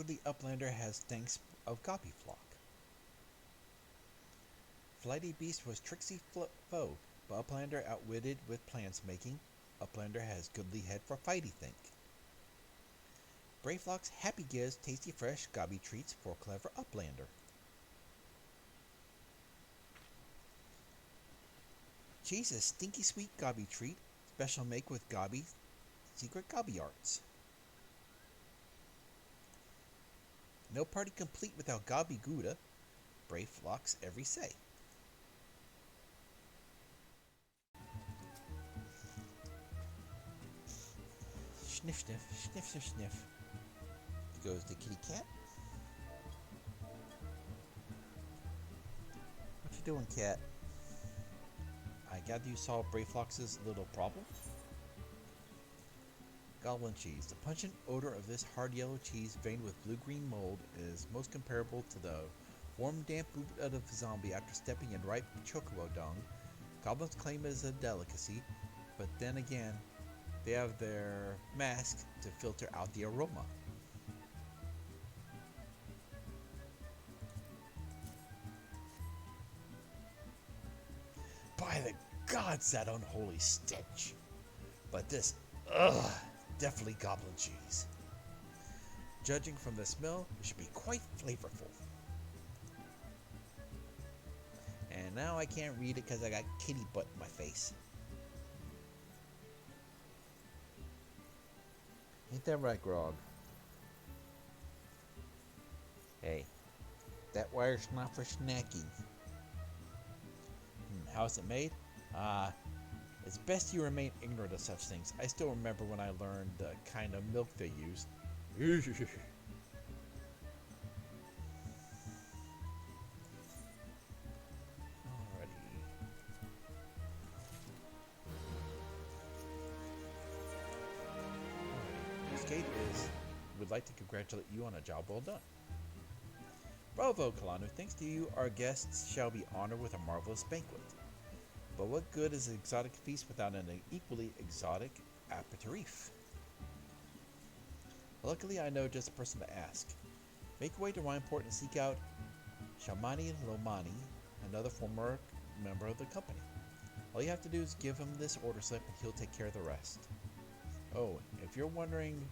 goodly uplander has thanks of Goppy flock. Flighty beast was tricksy foe, but uplander outwitted with plans making. Uplander has goodly head for fighty think. Brayflock's happy gives tasty fresh gobby treats for clever uplander. Cheese is stinky sweet gobby treat, special make with gobby, secret gobby arts. No party complete without gobby gouda, Brayflock's every say. Sniff, sniff, sniff, sniff, sniff. Goes the kitty cat. What you doing, cat? I gather you solved Brayflox's little problem? Goblin cheese. The pungent odor of this hard yellow cheese veined with blue-green mold is most comparable to the warm, damp boot of a zombie after stepping in ripe chocobo dung. Goblins claim it is a delicacy, but then again, they have their mask to filter out the aroma. By the gods, that unholy stench! But this, definitely goblin cheese. Judging from the smell, it should be quite flavorful. And now I can't read it because I got kitty butt in my face. Ain't that right, Grog? Hey, that wire's not for snacking. How's it made? It's best you remain ignorant of such things. I still remember when I learned the kind of milk they used. Alrighty. Skate would like to congratulate you on a job well done. Bravo, Kalanu. Thanks to you, our guests shall be honored with a marvelous banquet. But what good is an exotic feast without an equally exotic aperitif? Luckily, I know just the person to ask. Make your way to Wineport and seek out Shamani Lomani, another former member of the company. All you have to do is give him this order slip and he'll take care of the rest. Oh, if you're wondering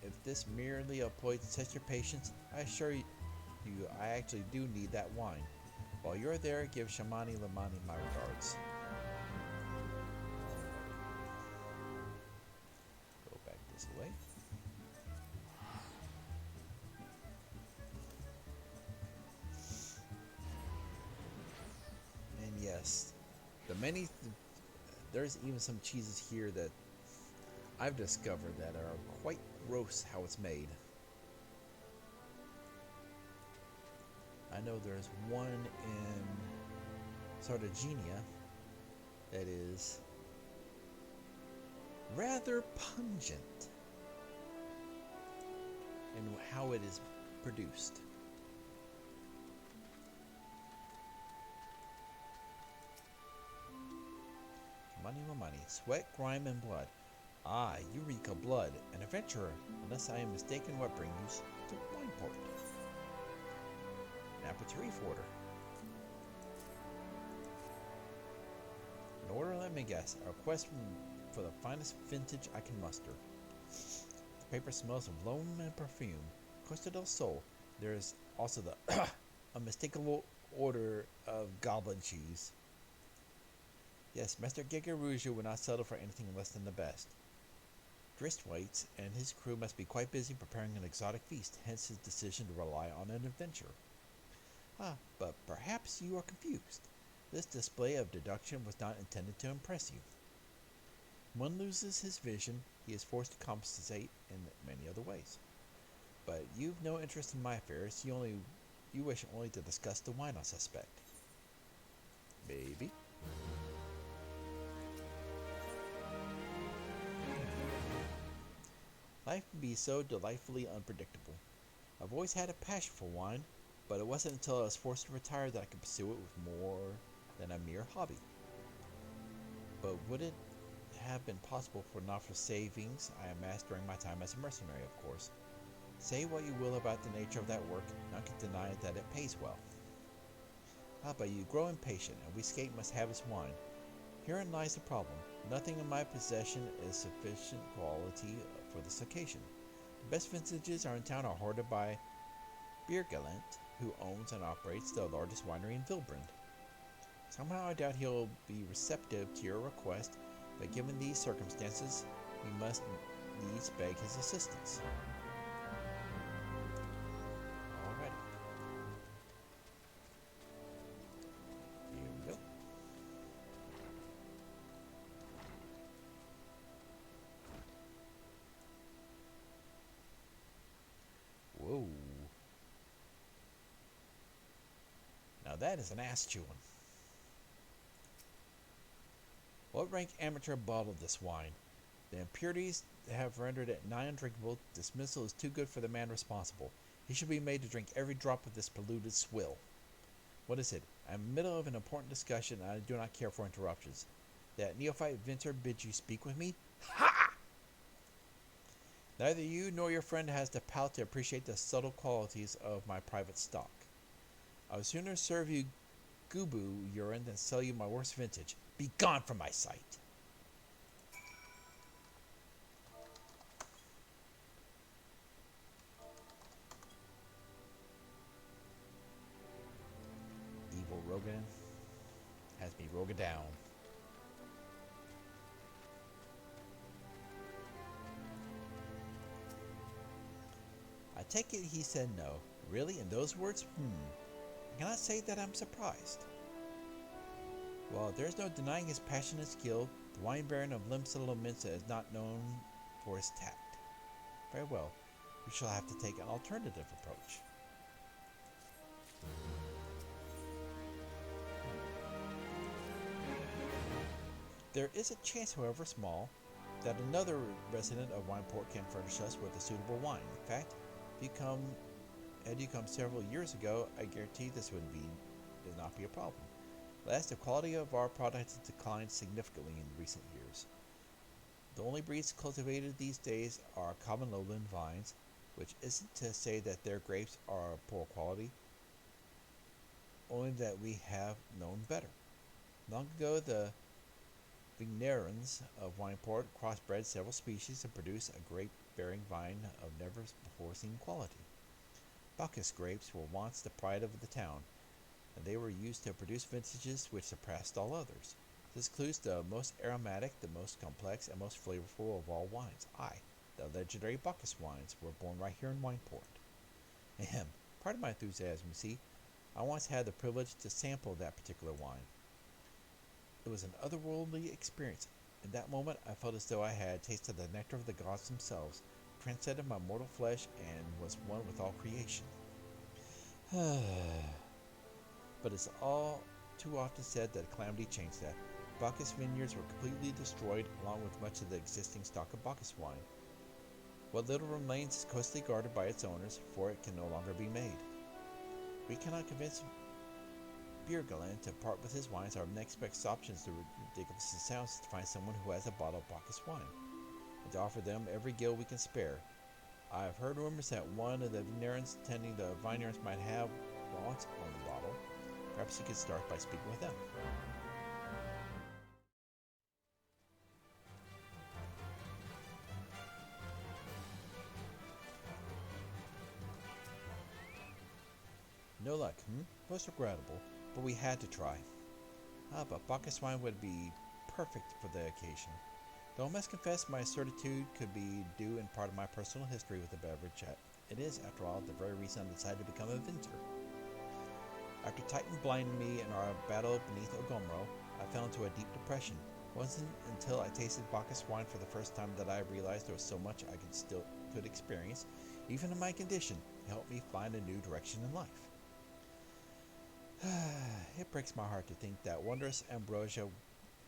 if this merely a ploy to test your patience, I assure you I actually do need that wine. While you're there, give Shamani Lamani my regards. Go back this way. And yes, there's even some cheeses here that I've discovered that are quite gross how it's made. I know there's one in Sardinia that is rather pungent in how it is produced. Money, money, sweat, grime, and blood. Ah, Eureka blood, an adventurer, unless I am mistaken what brings you to Wineport. Aperitif order. An order, let me guess, a request for the finest vintage I can muster. The paper smells of loam and perfume. Costa del Sol. There is also the unmistakable order of goblin cheese. Yes, Master Gigaruju would not settle for anything less than the best. Dristwaite and his crew must be quite busy preparing an exotic feast, hence his decision to rely on an adventure. But perhaps you are confused. This display of deduction was not intended to impress you. When one loses his vision, he is forced to compensate in many other ways. But you've no interest in my affairs. You wish only to discuss the wine I suspect. Maybe. Life can be so delightfully unpredictable. I've always had a passion for wine, but it wasn't until I was forced to retire that I could pursue it with more than a mere hobby. But would it have been possible for not for savings I amassed during my time as a mercenary, of course? Say what you will about the nature of that work, none can deny that it pays well. But you grow impatient, and we skate must have his wine. Herein lies the problem. Nothing in my possession is sufficient quality for this occasion. The best vintages in town are hoarded by Biergalant, who owns and operates the largest winery in Vilbrand. Somehow I doubt he'll be receptive to your request, but given these circumstances, we must needs beg his assistance. Alrighty. Here we go. Whoa. Now that is an ass chewing. What rank amateur bottled this wine? The impurities have rendered it nigh undrinkable. Dismissal is too good for the man responsible. He should be made to drink every drop of this polluted swill. What is it? I'm in the middle of an important discussion and I do not care for interruptions. That neophyte vintner bids you speak with me? Ha! Neither you nor your friend has the palate to appreciate the subtle qualities of my private stock. I would sooner serve you Gubu urine than sell you my worst vintage. Be gone from my sight. Evil Rogan has me Rogan down. I take it he said no. Really? In those words? I cannot say that I'm surprised. Well, there's no denying his passion and skill. The wine baron of Limsa is not known for his tact. Very well. We shall have to take an alternative approach. There is a chance, however small, that another resident of Wineport can furnish us with a suitable wine. In fact, had you come several years ago, I guarantee this would not be a problem. Last, the quality of our product has declined significantly in recent years. The only breeds cultivated these days are common lowland vines, which isn't to say that their grapes are of poor quality, only that we have known better. Long ago, the Vignerons of Wineport crossbred several species and produced a grape-bearing vine of never-before-seen quality. Bacchus grapes were once the pride of the town, and they were used to produce vintages which surpassed all others. This includes the most aromatic, the most complex, and most flavorful of all wines. The legendary Bacchus wines were born right here in Wineport. Ahem. Part of my enthusiasm, you see, I once had the privilege to sample that particular wine. It was an otherworldly experience. In that moment, I felt as though I had tasted the nectar of the gods themselves, transcended my mortal flesh, and was one with all creation. But it's all too often said that calamity changed that. Bacchus vineyards were completely destroyed, along with much of the existing stock of Bacchus wine. What little remains is closely guarded by its owners, for it can no longer be made. We cannot convince Biergaland to part with his wines. Our next best option is, ridiculous as it sounds, to find someone who has a bottle of Bacchus wine, and to offer them every gill we can spare. I have heard rumors that one of the Vignerons tending the vineyards might have wants on the bottle. Perhaps you could start by speaking with them. No luck, Most regrettable, but we had to try. But Bacchus wine would be perfect for the occasion. Though I must confess my certitude could be due in part of my personal history with the beverage. It is, after all, the very reason I decided to become a vintner. After Titan blinded me in our battle beneath Ogomro, I fell into a deep depression. It wasn't until I tasted Bacchus wine for the first time that I realized there was so much I could experience, even in my condition, to help me find a new direction in life. It breaks my heart to think that wondrous ambrosia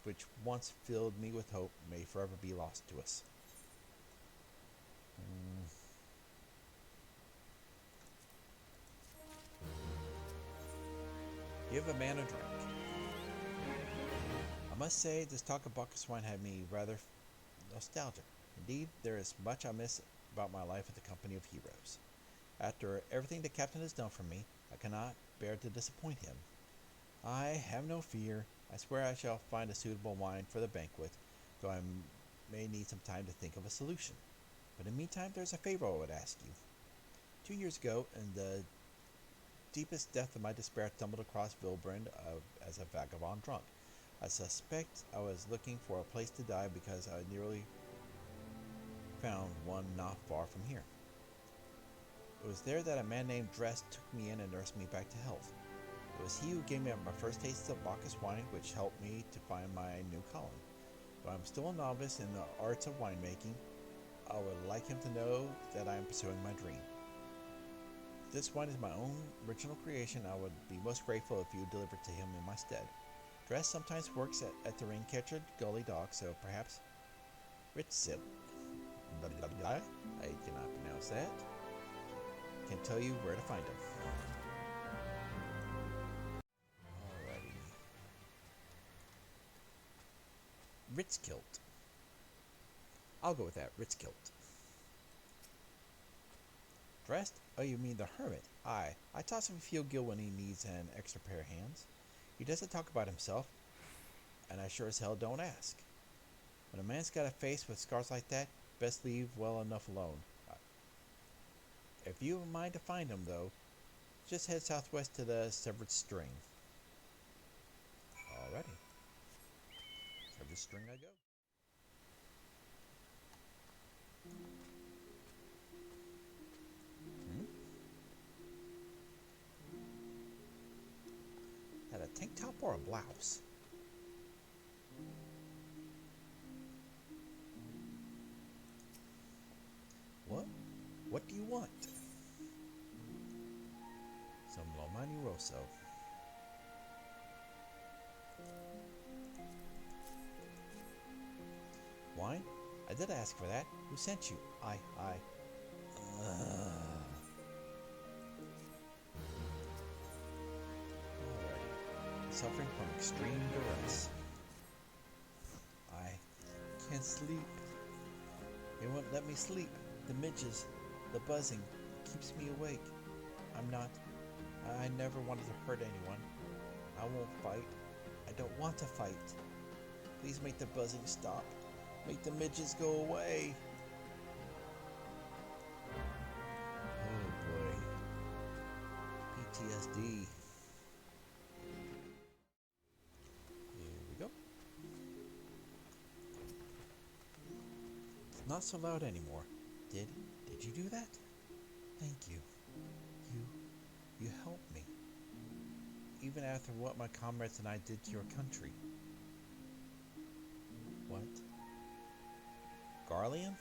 which once filled me with hope may forever be lost to us. Give a man a drink. I must say, this talk of Bacchus wine had me rather nostalgic. Indeed, there is much I miss about my life at the company of heroes. After everything the captain has done for me, I cannot bear to disappoint him. I have no fear. I swear I shall find a suitable wine for the banquet, though I may need some time to think of a solution. But in the meantime, there's a favor I would ask you. 2 years ago, in the deepest depth of my despair, I stumbled across Vilbrand as a vagabond drunk. I suspect I was looking for a place to die because I nearly found one not far from here. It was there that a man named Dress took me in and nursed me back to health. It was he who gave me my first taste of Bacchus wine, which helped me to find my new calling. Though I'm still a novice in the arts of winemaking, I would like him to know that I am pursuing my dream. If this wine is my own original creation, I would be most grateful if you deliver it to him in my stead. Dress sometimes works at the Raincatcher Gully Dock, so perhaps Ritzip. I cannot pronounce that. Can tell you where to find him. Alrighty. Ritzkilt. I'll go with that, Ritzkilt. Dressed? Oh, you mean the hermit? Aye, I toss him a field gill when he needs an extra pair of hands. He doesn't talk about himself, and I sure as hell don't ask. When a man's got a face with scars like that, best leave well enough alone. If you mind to find him, though, just head southwest to the Severed String. Alrighty. Severed String I go. That a tank top or a blouse? What? What do you want? Some Lomani Rosso. Wine? I did ask for that. Who sent you? I. Alrighty. Suffering from extreme duress. I can't sleep. They won't let me sleep. The midges, the buzzing, keeps me awake. I never wanted to hurt anyone. I won't fight. I don't want to fight. Please make the buzzing stop. Make the midges go away. Oh boy. PTSD. Here we go. It's not so loud anymore. Did you do that? Thank you. You helped me. Even after what my comrades and I did to your country. What? Garlean?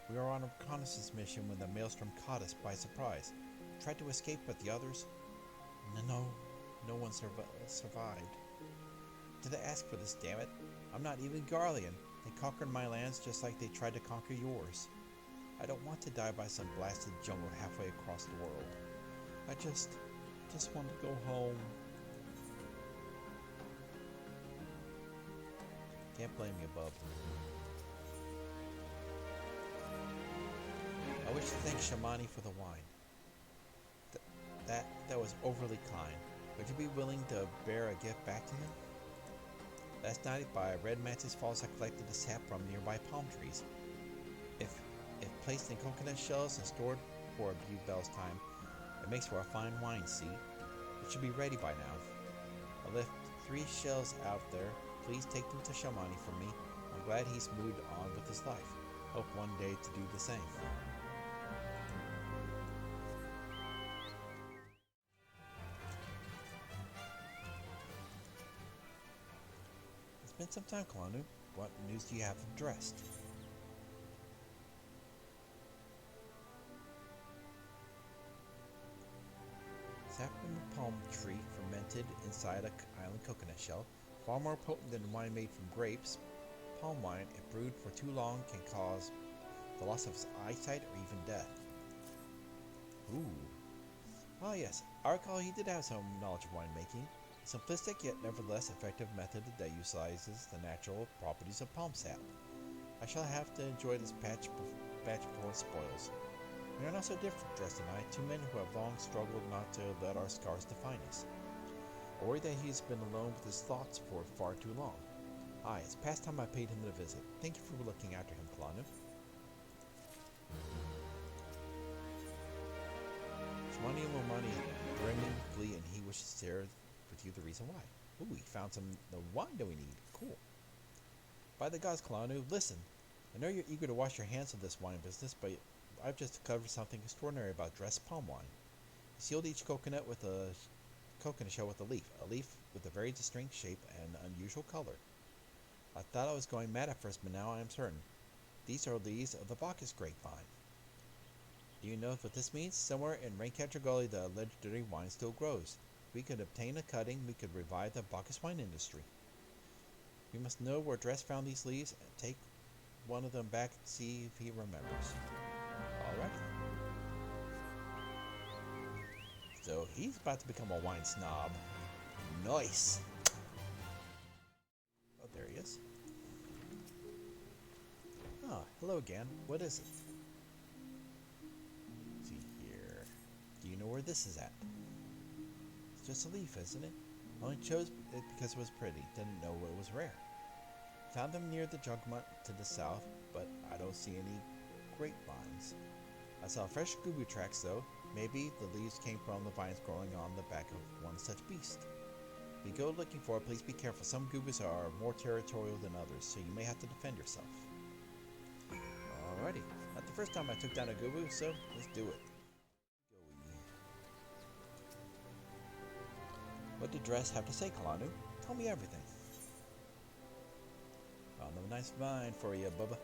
We were on a reconnaissance mission when the maelstrom caught us by surprise. We tried to escape, but the others... No one survived. Did I ask for this, damn it? I'm not even Garlean. They conquered my lands just like they tried to conquer yours. I don't want to die by some blasted jungle halfway across the world. I just want to go home. Can't blame you, bub. I wish to thank Shamani for the wine. That was overly kind. Would you be willing to bear a gift back to him? Last night by Red Mantis Falls, I collected the sap from nearby palm trees. If placed in coconut shells and stored for a few bells time, it makes for a fine wine, see? It should be ready by now. I left 3 shells out there. Please take them to Shamani for me. I'm glad he's moved on with his life. Hope one day to do the same. It's been some time, Kalanu. What news do you have of Dressed? Sap from a palm tree fermented inside an island coconut shell, far more potent than wine made from grapes. Palm wine, if brewed for too long, can cause the loss of eyesight or even death. Ooh. Ah yes, I recall he did have some knowledge of winemaking. A simplistic yet nevertheless effective method that utilizes the natural properties of palm sap. I shall have to enjoy this batch before it spoils. We are not so different, Dress and I, two men who have long struggled not to let our scars define us. I worry that he has been alone with his thoughts for far too long. Aye, it's past time I paid him a visit. Thank you for looking after him, Kalanu. Shmoney and Lomani brimming glee, and he wishes to share with you the reason why. Ooh, we found the wine that we need. Cool. By the gods, Kalanu, listen. I know you're eager to wash your hands of this wine business, but I've just discovered something extraordinary about dressed palm wine. He sealed each coconut shell with a leaf with a very distinct shape and unusual color. I thought I was going mad at first, but now I am certain. These are leaves of the Bacchus grapevine. Do you know what this means? Somewhere in Raincatcher Gully, the legendary wine still grows. If we could obtain a cutting, we could revive the Bacchus wine industry. We must know where Dress found these leaves and take one of them back and see if he remembers. Alright. So he's about to become a wine snob. Nice! Oh, there he is. Ah, hello again. What is it? Let's see here. Do you know where this is at? It's just a leaf, isn't it? I only chose it because it was pretty. Didn't know it was rare. Found them near the Jugmont to the south, but I don't see any grapevines. I saw fresh gubu tracks though. Maybe the leaves came from the vines growing on the back of one such beast. If you go looking for it, please be careful. Some gubus are more territorial than others, so you may have to defend yourself. Alrighty. Not the first time I took down a gubu, so let's do it. What did Dress have to say, Kalanu? Tell me everything. Found a nice vine for you, Bubba.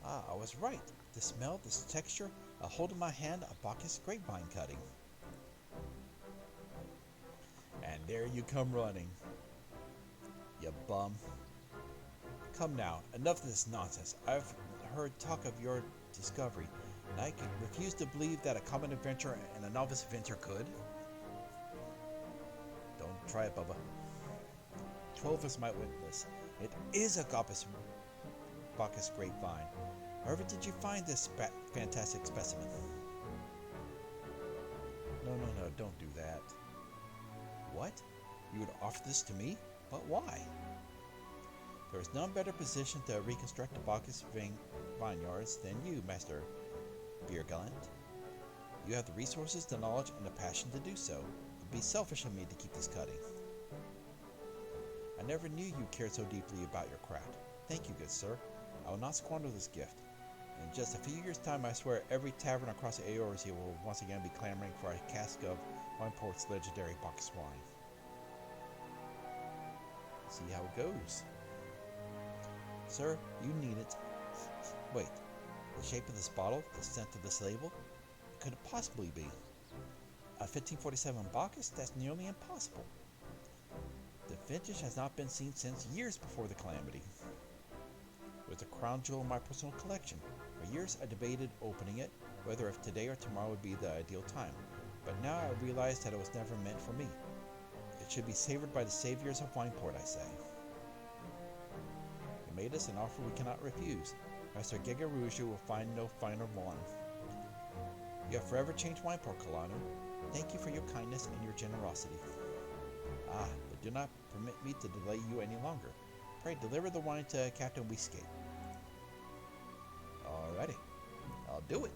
Ah, I was right. The smell, this texture, a hold in my hand, a Bacchus grapevine cutting. And there you come running. You bum. Come now, enough of this nonsense. I've heard talk of your discovery, and I can refuse to believe that a common adventurer and a novice adventurer could. Don't try it, Bubba. 12 of us might witness. It is a Bacchus grapevine. Wherever did you find this fantastic specimen? No, don't do that. What? You would offer this to me? But why? There is none better positioned to reconstruct the Bacchus vineyards than you, Master Beergallant. You have the resources, the knowledge, and the passion to do so. It would be selfish of me to keep this cutting. I never knew you cared so deeply about your craft. Thank you, good sir. I will not squander this gift. In just a few years' time, I swear every tavern across Eorzea will once again be clamoring for a cask of Wineport's legendary Bacchus wine. See how it goes. Sir, you need it. Wait, the shape of this bottle, the scent of this label? What could it possibly be? A 1547 Bacchus? That's nearly impossible. The vintage has not been seen since years before the calamity. It was a crown jewel in my personal collection. For years I debated opening it, whether if today or tomorrow would be the ideal time. But now I realize that it was never meant for me. It should be savored by the saviors of Wineport, I say. You made us an offer we cannot refuse. Master Gegaruju will find no finer one. You have forever changed Wineport, Kalanu. Thank you for your kindness and your generosity. Ah, but do not permit me to delay you any longer. Pray deliver the wine to Captain Weescape. Alrighty, I'll do it.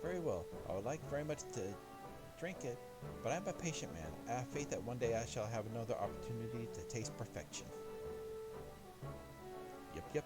Very well. I would like very much to drink it, but I'm a patient man. I have faith that one day I shall have another opportunity to taste perfection. Yep.